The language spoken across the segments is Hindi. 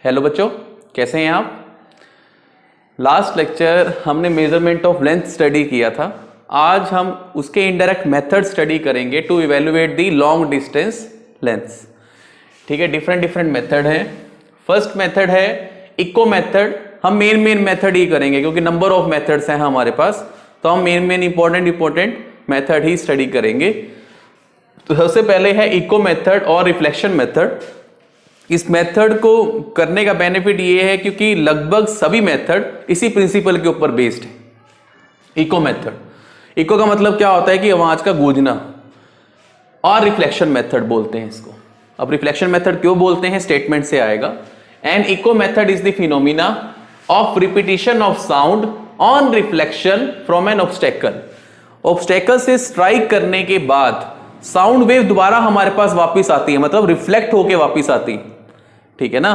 हेलो बच्चों, कैसे हैं आप। लास्ट लेक्चर हमने मेजरमेंट ऑफ लेंथ स्टडी किया था। आज हम उसके इनडायरेक्ट मेथड स्टडी करेंगे to evaluate the long distance lengths. ठीक है, डिफरेंट मेथड हैं। फर्स्ट मेथड है इको मेथड। हम मेन मेथड ही करेंगे क्योंकि नंबर ऑफ मेथड्स हैं हमारे पास, तो हम मेन इंपॉर्टेंट मेथड ही स्टडी करेंगे। तो सबसे पहले है इको मेथड और रिफ्लेक्शन मेथड। इस मेथड को करने का बेनिफिट ये है क्योंकि लगभग सभी मेथड इसी प्रिंसिपल के ऊपर बेस्ड है। इको मेथड, इको का मतलब क्या होता है कि आवाज का गूंजना, और रिफ्लेक्शन मेथड बोलते हैं इसको। अब रिफ्लेक्शन मेथड क्यों बोलते हैं, स्टेटमेंट से आएगा। And echo method is the phenomena of repetition of sound on reflection from an obstacle. Obstacle से स्ट्राइक करने के बाद साउंड वेव दोबारा हमारे पास वापस आती है, मतलब रिफ्लेक्ट होके वापस आती है। ठीक है ना,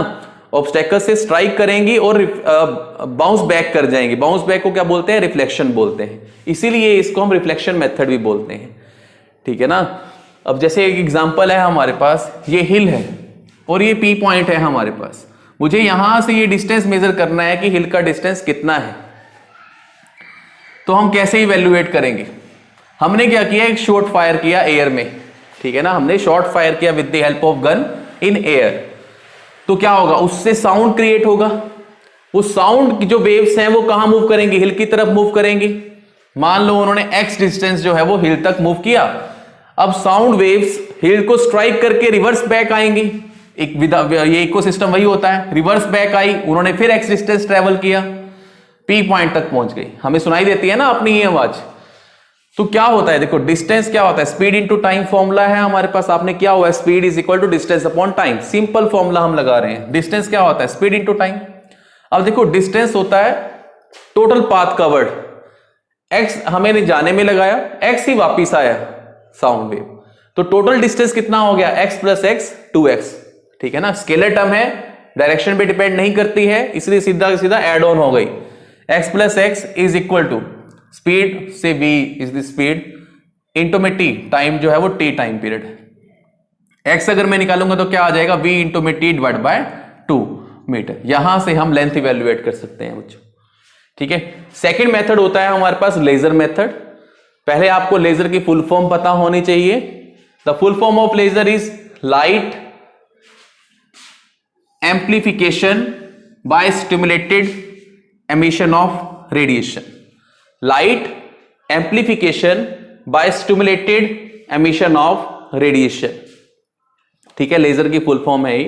ऑब्स्टेकल से स्ट्राइक करेंगी और बाउंस बैक कर जाएंगी। बाउंस बैक को क्या बोलते हैं, रिफ्लेक्शन बोलते हैं। इसीलिए इसको हम रिफ्लेक्शन मेथड भी बोलते हैं। ठीक है ना। अब जैसे एक एग्जांपल है, हमारे पास ये हिल है और ये पी पॉइंट है हमारे पास। मुझे यहां से ये डिस्टेंस मेजर करना है कि हिल का डिस्टेंस कितना है। तो हम कैसे इवेल्युएट करेंगे। हमने क्या किया, एक शॉट फायर किया एयर में। ठीक है ना, हमने शॉट फायर किया with the help of gun in air. तो क्या होगा, उससे साउंड क्रिएट होगा। उस साउंड की जो वेव्स हैं वो कहां मूव करेंगी, हिल की तरफ मूव करेंगी। मान लो उन्होंने एक्स डिस्टेंस जो है वो हिल तक मूव किया। अब साउंड वेव्स हिल को स्ट्राइक करके रिवर्स बैक आएंगी। ये इकोसिस्टम वही होता है, रिवर्स बैक आई, उन्होंने फिर एक्स डिस्टेंस ट्रेवल किया, पी पॉइंट तक पहुंच गई। हमें सुनाई देती है ना अपनी ये आवाज। तो क्या होता है, देखो डिस्टेंस क्या होता है, स्पीड इनटू टाइम फॉर्मूला है हमारे पास। आपने क्या हुआ, speed is equal to distance upon time. Simple formula हम लगा रहे हैं। डिस्टेंस क्या होता है, स्पीड इनटू टाइम। अब देखो डिस्टेंस होता है टोटल पाथ कवर्ड। एक्स हमें जाने में लगाया, एक्स ही वापिस आया साउंड वेव, तो टोटल डिस्टेंस कितना हो गया, एक्स प्लस एक्स 2x। ठीक है ना, स्केलर टर्म है, डायरेक्शन पे डिपेंड नहीं करती है, इसलिए सीधा सीधा एड ऑन हो गई। x plus x is equal to speed से v is the speed into में t, टाइम जो है वो t टाइम पीरियड है। x अगर मैं निकालूंगा तो क्या आ जाएगा, v इंटू में t डिवाइड बाय 2 मीटर। यहां से हम लेंथ इवेल्युएट कर सकते हैं बच्चों। ठीक है। सेकंड मेथड होता है हमारे पास लेजर मेथड। पहले आपको लेजर की फुल फॉर्म पता होनी चाहिए। The full form of laser is light amplification by stimulated emission of radiation. Light amplification by stimulated emission of radiation. ठीक है, लेजर की फुल फॉर्म है।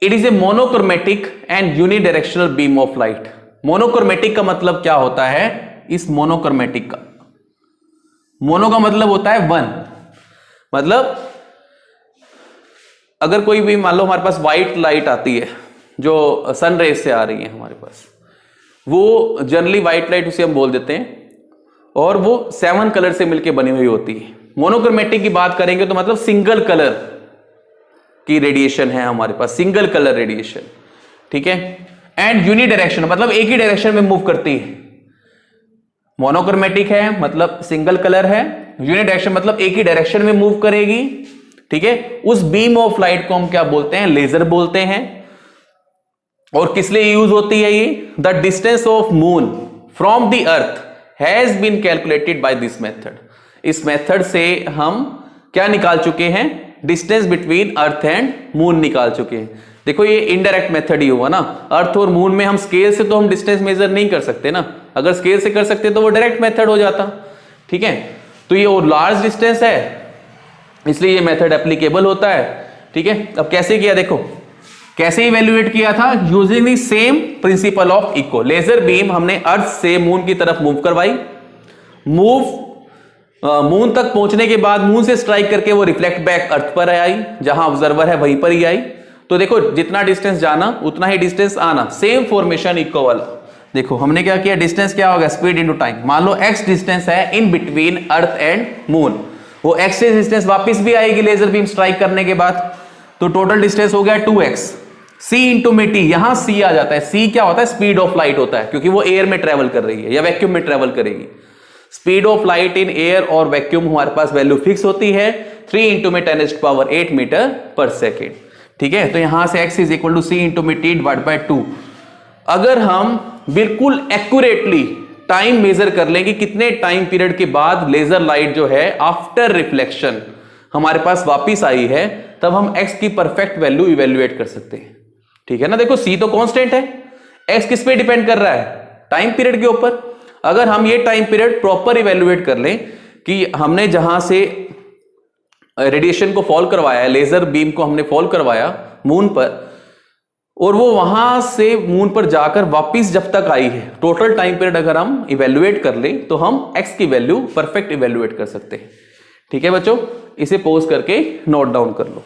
It is a monochromatic and unidirectional beam of light. Monochromatic का मतलब क्या होता है, इस मोनोक्रोमेटिक का, मोनो का मतलब होता है वन। मतलब अगर कोई भी मान लो हमारे पास व्हाइट लाइट आती है जो सन रेज से आ रही है हमारे पास, वो जनरली व्हाइट लाइट उसे हम बोल देते हैं, और वो 7 कलर से मिलकर बनी हुई होती है। मोनोक्रोमेटिक की बात करेंगे तो मतलब सिंगल कलर की रेडिएशन है हमारे पास, सिंगल कलर रेडिएशन। ठीक है। एंड यूनिडायरेक्शन मतलब एक ही डायरेक्शन में मूव करती है। मोनोक्रोमेटिक है मतलब सिंगल कलर है, यूनिडायरेक्शन मतलब एक ही डायरेक्शन में मूव करेगी। ठीक है। उस बीम ऑफ लाइट को हम क्या बोलते हैं, लेजर बोलते हैं। और किस लिए यूज होती है ये, the distance of moon from the earth has been calculated by this method. इस मेथड से हम क्या निकाल चुके हैं, distance between earth and moon निकाल चुके हैं। देखो ये इनडायरेक्ट मेथड ही हुआ ना, अर्थ और मून में हम स्केल से तो हम डिस्टेंस मेजर नहीं कर सकते ना। अगर स्केल से कर सकते तो वो डायरेक्ट मेथड हो जाता। ठीक है। तो ये और लार्ज डिस्टेंस है, इसलिए ये मेथड एप्लीकेबल होता है। ठीक है। अब कैसे किया, देखो कैसे इवेल्युएट किया था, using the same principle of echo. Laser beam हमने अर्थ से मून की तरफ मूव करवाई। मून तक पहुंचने के बाद मून से स्ट्राइक करके वो रिफ्लेक्ट बैक अर्थ पर आई, जहां ऑब्जर्वर है वहीं पर ही आई। तो देखो जितना डिस्टेंस जाना उतना ही डिस्टेंस आना, सेम फॉर्मेशन इको वाला। देखो हमने क्या किया, डिस्टेंस क्या होगा, स्पीड इनटू टाइम। मान लो x डिस्टेंस है in between earth and moon, वो x से डिस्टेंस वापस भी आएगी लेजर बीम स्ट्राइक करने के बाद, तो टोटल डिस्टेंस हो गया 2x। c इंटू में t, यहां c आ जाता है। c क्या होता है, स्पीड ऑफ लाइट होता है, क्योंकि वो एयर में ट्रेवल कर रही है या वैक्यूम में ट्रेवल करेगी। Speed of light in air और वैक्यूम हमारे पास वैल्यू फिक्स होती है 3 इंटू में 10⁸ मीटर पर सेकेंड। ठीक है, तो यहां से x is equal to c into में टी डिवाइड बाय 2। अगर हम बिल्कुल एक्यूरेटली टाइम मेजर कर लें कि कितने टाइम पीरियड के बाद लेजर लाइट जो है आफ्टर रिफ्लेक्शन हमारे पास वापिस आई है, तब हम x की परफेक्ट वैल्यू इवेल्युएट कर सकते हैं। ठीक है ना, देखो c तो कांस्टेंट है, x किस पे डिपेंड कर रहा है, टाइम पीरियड के ऊपर। अगर हम ये टाइम पीरियड प्रॉपर इवेल्युएट कर लें कि हमने जहां से रेडिएशन को फॉल करवाया है, लेजर बीम को हमने फॉल करवाया मून पर, और वो वहां से मून पर जाकर वापिस जब तक आई है, टोटल टाइम पीरियड अगर हम इवेल्युएट कर लें तो हम x की वैल्यू परफेक्ट इवेल्युएट कर सकते हैं। ठीक है बच्चों, इसे पॉज करके नोट डाउन कर लो।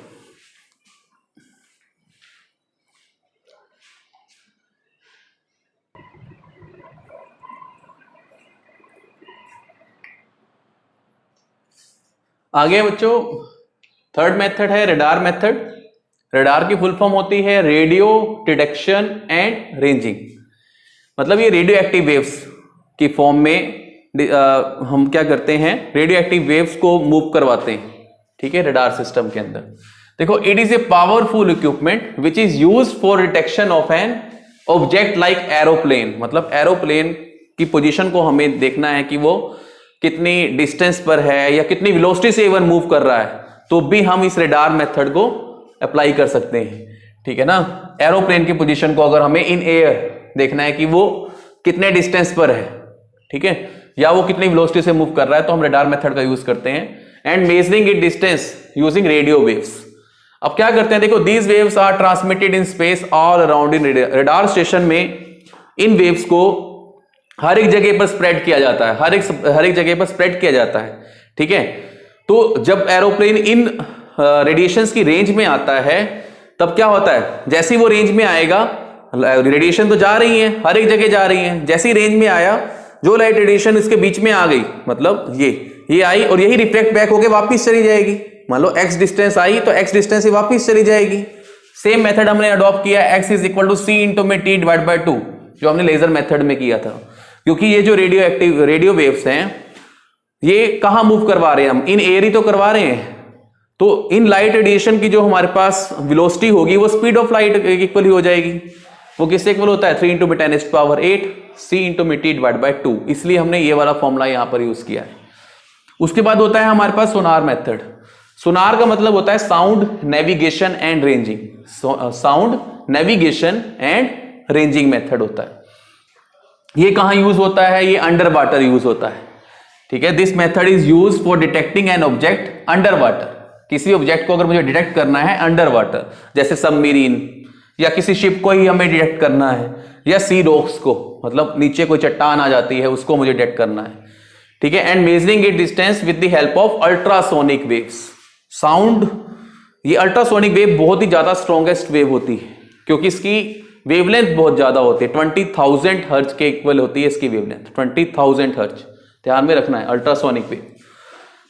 आगे बच्चों थर्ड मेथड है रडार मेथड। रडार की फुल फॉर्म होती है रेडियो डिटेक्शन एंड रेंजिंग। मतलब ये रेडियो एक्टिव वेव्स की फॉर्म में हम क्या करते हैं, रेडियो एक्टिव वेव्स को मूव करवाते हैं। ठीक है, रडार सिस्टम के अंदर देखो, it is a powerful equipment which is used for detection of an object like aeroplane. मतलब एरोप्लेन की पोजीशन को हमें देखना है कि वो कितनी डिस्टेंस पर है या कितनी वेलोसिटी से इवन मूव कर रहा है, तो भी हम इस रडार मेथड को अप्लाई कर सकते हैं। ठीक है ना, एरोप्लेन की पोजीशन को अगर हमें इन एयर देखना है कि वो कितने डिस्टेंस पर है, ठीक है, या वो कितनी वेलोसिटी से मूव कर रहा है, तो हम रडार मेथड का यूज करते हैं। And measuring it distance using radio waves. अब क्या करते हैं, देखो these waves are transmitted in space all around in radar station में इन वेव्स को हर एक जगह पर स्प्रेड किया जाता है, हर एक जगह पर स्प्रेड किया जाता है। ठीक है, तो जब एरोप्लेन इन रेडिएशंस की रेंज में आता है, तब क्या होता है, जैसे ही वो रेंज में आएगा, रेडिएशन तो जा रही है, हर एक जगह जा रही है, जैसी रेंज में आया, जो लाइट रेडिएशन इसके बीच में आ गई, मतलब ये आई और यही रिफ्लेक्ट बैक होके वापस चली जाएगी। मान लो x डिस्टेंस आई तो x डिस्टेंस से वापस चली जाएगी। सेम मेथड हमने अडॉप्ट किया, x is equal to c into में टी डिवाइड बाय 2, जो हमने लेजर मेथड में किया था। क्योंकि ये जो रेडियो वेव्स हैं, ये कहां मूव करवा रहे हैं हम, इन एयर ही तो करवा रहे हैं। तो इन लाइट रेडिएशन की जो हमारे पास वेलोसिटी होगी, वो स्पीड ऑफ लाइट इक्वल ही हो जाएगी। वो किससे इक्वल होता है, 3 इंटू में 10⁸ सी इंटू में टी डिवाइड बाय 2। इसलिए हमने ये वाला फॉर्मूला यहां पर यूज किया है। उसके बाद होता है हमारे पास सोनार मेथड। सोनार का मतलब होता है sound navigation and ranging. Sound navigation and ranging method होता है। ये कहां यूज होता है, ये अंडर वाटर यूज होता है। ठीक है, this method is use for detecting an object under water. किसी ऑब्जेक्ट को अगर मुझे डिटेक्ट करना है अंडर वाटर, जैसे सबमरीन या किसी शिप को ही हमें डिटेक्ट करना है, या सी रॉक्स को, मतलब नीचे कोई चट्टान आ जाती है उसको मुझे डिटेक्ट करना है। ठीक है, and measuring it distance with the help of ultrasonic waves. Sound, ये अल्ट्रासोनिक वेव बहुत ही ज्यादा स्ट्रॉन्गेस्ट वेव होती है, क्योंकि इसकी वेवलेंथ बहुत ज्यादा होती है, 20,000 हर्ट्ज के इक्वल होती है इसकी वेवलेंथ, 20,000 हर्ट्ज। ध्यान में रखना है, अल्ट्रासोनिक वेव।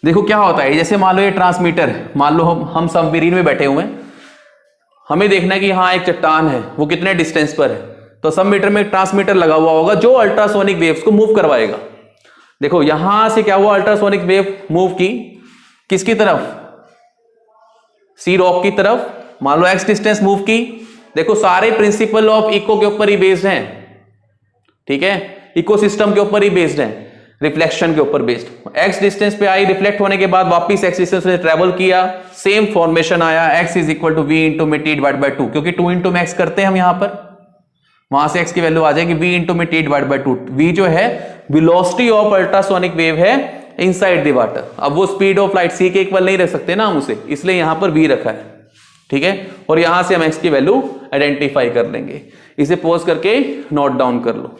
देखो क्या होता है, जैसे मान लो ये ट्रांसमीटर है, मान लो हम सबमरीन में बैठे हुए हैं, हमें देखना है कि हाँ एक चट्टान है, वो कितने डिस्टेंस पर है, तो सबमीटर में ट्रांसमीटर लगा हुआ होगा जो अल्ट्रासोनिक वेव्स को मूव करवाएगा। देखो यहां से क्या हुआ, अल्ट्रासोनिक वेव मूव की किसकी तरफ, सी रॉक की तरफ। मान लो एक्स डिस्टेंस मूव की। देखो सारे प्रिंसिपल ऑफ इको के ऊपर ही बेस्ड हैं। ठीक है, इकोसिस्टम के ऊपर ही बेस्ड हैं, रिफ्लेक्शन के ऊपर बेस्ड। एक्स डिस्टेंस पे आई, रिफ्लेक्ट होने के बाद वापस एक्स डिस्टेंस से ट्रेवल किया, सेम फॉर्मेशन आया, x is equal to v into में टी डिवाइड बाय 2, क्योंकि 2 इंटू में एक्स करते हैं हम यहां पर, वहां से x की वैल्यू आ जाएगी v इंटू में टी डिवाइड बाय 2। v जो है वेलोसिटी ऑफ अल्ट्रासोनिक वेव है इनसाइड द वाटर। अब वो स्पीड ऑफ लाइट c के इक्वल नहीं रख सकते ना हम उसे, इसलिए यहां पर v रखा है। ठीक है, और यहां से हम x की वैल्यू आइडेंटिफाई कर लेंगे। इसे पॉज करके नोट डाउन कर लो।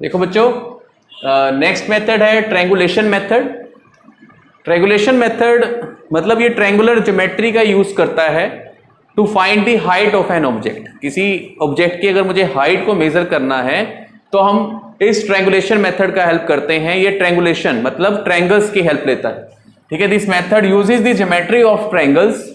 देखो बच्चों, नेक्स्ट मेथड है ट्रायंगुलेशन मेथड। ट्रायंगुलेशन मेथड मतलब ये ट्रायंगुलर ज्योमेट्री का यूज करता है to find the height of an object. किसी ऑब्जेक्ट की अगर मुझे हाइट को मेजर करना है तो हम इस ट्रायंगुलेशन मेथड का हेल्प करते हैं। ये ट्रायंगुलेशन मतलब ट्रायंगल्स की हेल्प लेता है। ठीक है, this method uses the geometry of triangles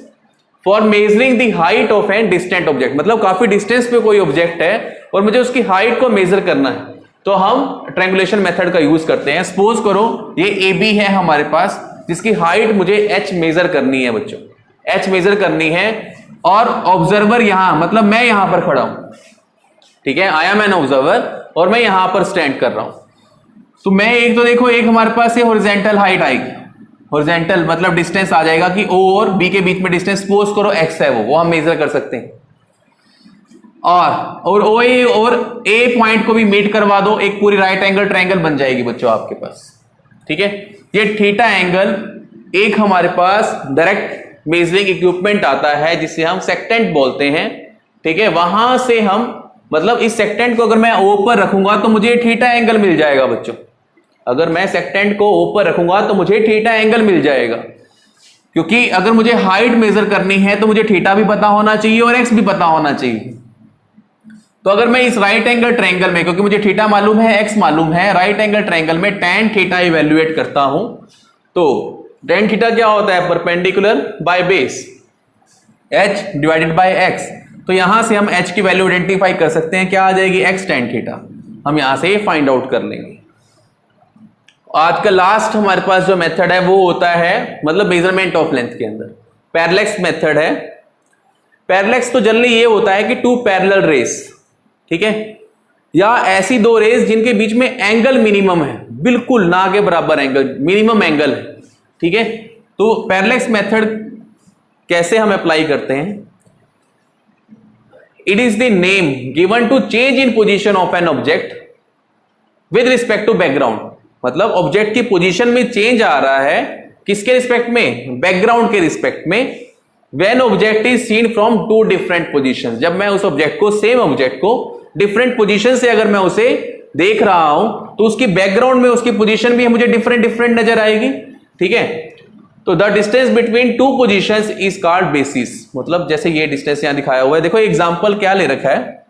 for measuring the height of an distant object. मतलब काफी डिस्टेंस पे कोई ऑब्जेक्ट है और मुझे उसकी हाइट को मेजर करना है, तो हम ट्रायंगुलेशन मेथड का यूज करते हैं। सपोज करो ये ए बी है हमारे पास, जिसकी हाइट मुझे एच मेजर करनी है बच्चों, एच मेजर करनी है, और ऑब्जर्वर यहां, मतलब मैं यहां पर खड़ा हूं, ठीक है, आई एम एन ऑब्जर्वर, और मैं यहां पर स्टैंड कर रहा हूं। तो मैं एक तो देखो, एक हमारे पास ये हॉरिजॉन्टल हाइट आएगी, हॉरिजॉन्टल मतलब डिस्टेंस आ जाएगा कि ओ और बी के बीच में डिस्टेंस सपोज करो एक्स है, वो हम मेजर कर सकते हैं। और ओ ए और ए पॉइंट को भी मीट करवा दो, एक पूरी राइट एंगल ट्रायंगल बन जाएगी बच्चों आपके पास, ठीक है। ये थीटा एंगल एक हमारे पास डायरेक्ट मेजरिंग इक्विपमेंट आता है जिसे हम सेक्टेंट बोलते हैं, ठीक है। वहां से हम, मतलब इस सेक्टेंट को अगर मैं ओ पर रखूंगा तो मुझे थीटा एंगल मिल जाएगा बच्चों। अगर मैं सेक्टेंट को ओ पर रखूंगा तो मुझे थीटा एंगल मिल जाएगा, क्योंकि अगर मुझे हाइट मेजर करनी है तो मुझे थीटा भी पता होना चाहिए और एक्स भी पता होना चाहिए। तो अगर मैं इस राइट एंगल ट्रायंगल में, क्योंकि मुझे थीटा मालूम है, एक्स मालूम है, राइट एंगल ट्रायंगल में tan थीटा इवेल्युएट करता हूं, तो tan थीटा क्या होता है, perpendicular by base h divided by x। तो यहां से हम h की वैल्यू आइडेंटिफाई कर सकते हैं, क्या आ जाएगी, x tan थीटा, हम यहां से फाइंड आउट कर लेंगे। आज का लास्ट हमारे पास जो मेथड है वो होता है, मतलब मेजरमेंट ऑफ लेंथ के अंदर पैरेलैक्स मेथड है। पैरेलैक्स तो जनरली ये होता है कि टू पैरेलल रेस, ठीक है, या ऐसी दो रेस जिनके बीच में एंगल मिनिमम है, बिल्कुल ना के बराबर एंगल, मिनिमम एंगल है, ठीक है। तो पैरेलैक्स मेथड कैसे हम अप्लाई करते हैं, it is the name given to change in position of an object with respect to background. मतलब ऑब्जेक्ट की पोजीशन में चेंज आ रहा है, किसके रिस्पेक्ट में, बैकग्राउंड के रिस्पेक्ट में। When object is seen from two different positions, जब मैं उस ऑब्जेक्ट को, सेम ऑब्जेक्ट को डिफरेंट पोजीशन से अगर मैं उसे देख रहा हूं तो उसकी बैकग्राउंड में उसकी पोजीशन भी मुझे डिफरेंट डिफरेंट नजर आएगी, ठीक है। तो the distance between two positions is called basis. मतलब जैसे ये डिस्टेंस यहां दिखाया हुआ है, देखो एग्जांपल क्या ले रखा है,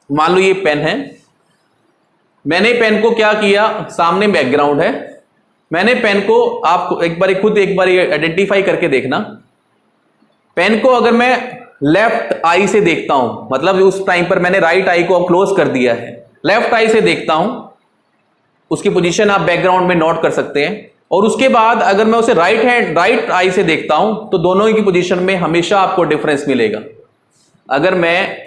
मान लो ये पेन है, मैंने पेन को क्या किया, सामने बैकग्राउंड है, मैंने पेन को, आप एक बार खुद एक बार आइडेंटिफाई करके देखना, पेन को अगर मैं लेफ्ट आई से देखता हूं, मतलब उस टाइम पर मैंने राइट आई को क्लोज कर दिया है, लेफ्ट आई से देखता हूं, उसकी पोजीशन आप बैकग्राउंड में नोट कर सकते हैं। और उसके बाद अगर मैं उसे राइट आई से देखता हूं तो दोनों की पोजीशन में हमेशा आपको डिफरेंस मिलेगा। अगर मैं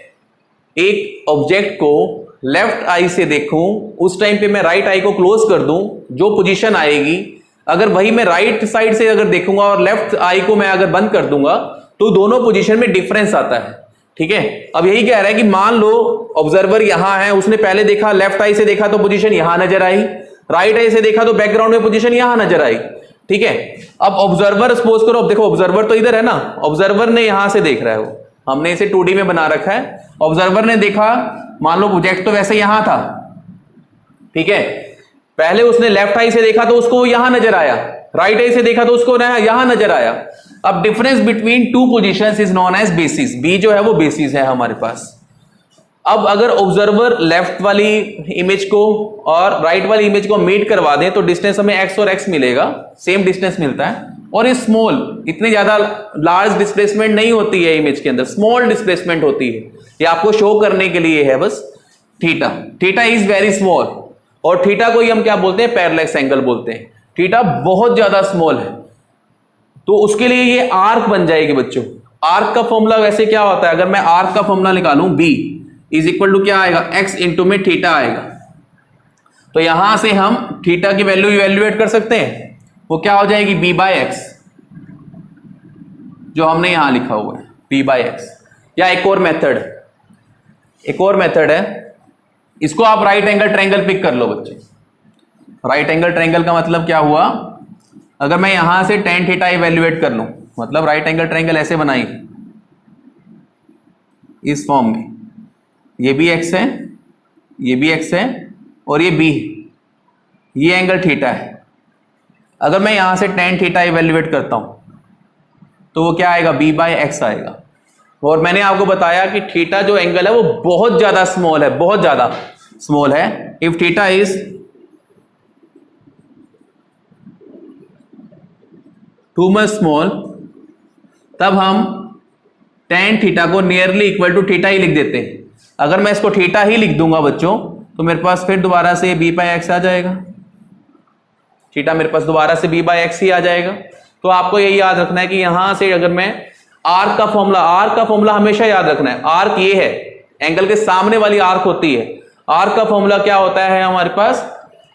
एक ऑब्जेक्ट को लेफ्ट आई से देखूं, उस टाइम पे मैं राइट आई को क्लोज कर दूं, जो पोजीशन आएगी, अगर वही मैं राइट साइड से अगर देखूंगा और लेफ्ट आई को मैं अगर बंद कर दूंगा तो दोनों पोजीशन में डिफरेंस आता है, ठीक है। अब यही कह रहा है कि मान लो ऑब्जर्वर यहां है, उसने पहले देखा, लेफ्ट आई से देखा तो पोजीशन यहां नजर आई, राइट आई से देखा तो बैकग्राउंड में पोजीशन यहां नजर आई, ठीक है। अब ऑब्जर्वर सपोज करो, अब देखो ऑब्जर्वर तो इधर है ना, ऑब्जर्वर ने यहां से देख रहा है, वो हमने इसे 2D में बना रखा है, ऑब्जर्वर ने देखा, मान लो प्रोजेक्ट तो वैसे यहां था, ठीक है, पहले उसने लेफ्ट आई से देखा तो उसको यहां नजर आया, राइट आई से देखा तो उसको यहां नजर आया। अब difference between two positions is known as basis, b जो है वो बेसिस है हमारे पास। अब अगर ऑब्जर्वर लेफ्ट वाली इमेज को और राइट वाली इमेज को मीट करवा दें तो डिस्टेंस हमें एक्स और एक्स मिलेगा, सेम डिस्टेंस मिलता है, और ये स्मॉल, इतनी ज्यादा लार्ज डिस्प्लेसमेंट नहीं होती है इमेज के अंदर, स्मॉल डिस्प्लेसमेंट होती है, ये आपको शो करने के लिए है बस। Theta, theta is very small, और थीटा को ही हम क्या बोलते हैं, पैरेलैक्स एंगल बोलते हैं। थीटा बहुत ज्यादा स्मॉल है तो उसके लिए ये आर्क बन जाएगी बच्चों। आर्क का फॉर्मूला वैसे क्या होता है, अगर मैं आर्क का फॉर्मूला निकालूं, बी इज इक्वल टू क्या आएगा, एक्स इंटू में थीटा आएगा। तो यहां से हम थीटा की वैल्यू इवेल्युएट कर सकते हैं, वो क्या हो जाएगी, बी बाय एक्स, जो हमने यहां लिखा हुआ है, बी बाय एक्स। या एक और मेथड है, इसको आप राइट एंगल ट्रायंगल पिक कर लो बच्चे। राइट एंगल ट्रायंगल का मतलब क्या हुआ, अगर मैं यहां से tan थीटा इवेल्युएट कर लूं, मतलब राइट एंगल ट्रायंगल ऐसे बनाई इस फॉर्म में, ये भी x है, ये भी x है, और ये b, ये एंगल थीटा है। अगर मैं यहां से tan थीटा इवेल्युएट करता हूं तो वो क्या आएगा, b बाय एक्स आएगा। और मैंने आपको बताया कि थीटा जो एंगल है वो बहुत ज्यादा स्मॉल है, बहुत ज्यादा स्मॉल है। If theta is too much small, तब हम tan थीटा को नियरली इक्वल टू थीटा ही लिख देते हैं। अगर मैं इसको थीटा ही लिख दूंगा बच्चों तो मेरे पास फिर दोबारा से b बाई एक्स आ जाएगा, थीटा मेरे पास दोबारा से b बाई एक्स ही आ जाएगा। तो आपको यही याद रखना है कि यहां से अगर मैं आर्क का फॉर्मूला हमेशा याद रखना है। आर्क ये है, एंगल के सामने वाली आर्क होती है। आर्क का फॉर्मूला क्या होता है हमारे पास,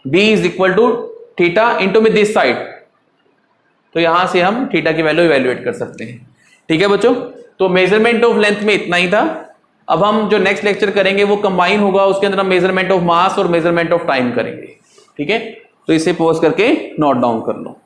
b is equal to theta into में दिस साइड। तो यहां से हम थीटा की वैल्यू इवेल्युएट कर सकते हैं। ठीक है बच्चों, तो मेजरमेंट ऑफ लेंथ में इतना ही था। अब हम जो नेक्स्ट लेक्चर करेंगे वो कंबाइन होगा, उसके अंदर हम मेजरमेंट ऑफ मास और मेजरमेंट ऑफ टाइम करेंगे। ठीक है, तो इसे पॉज करके नोट डाउन कर लो।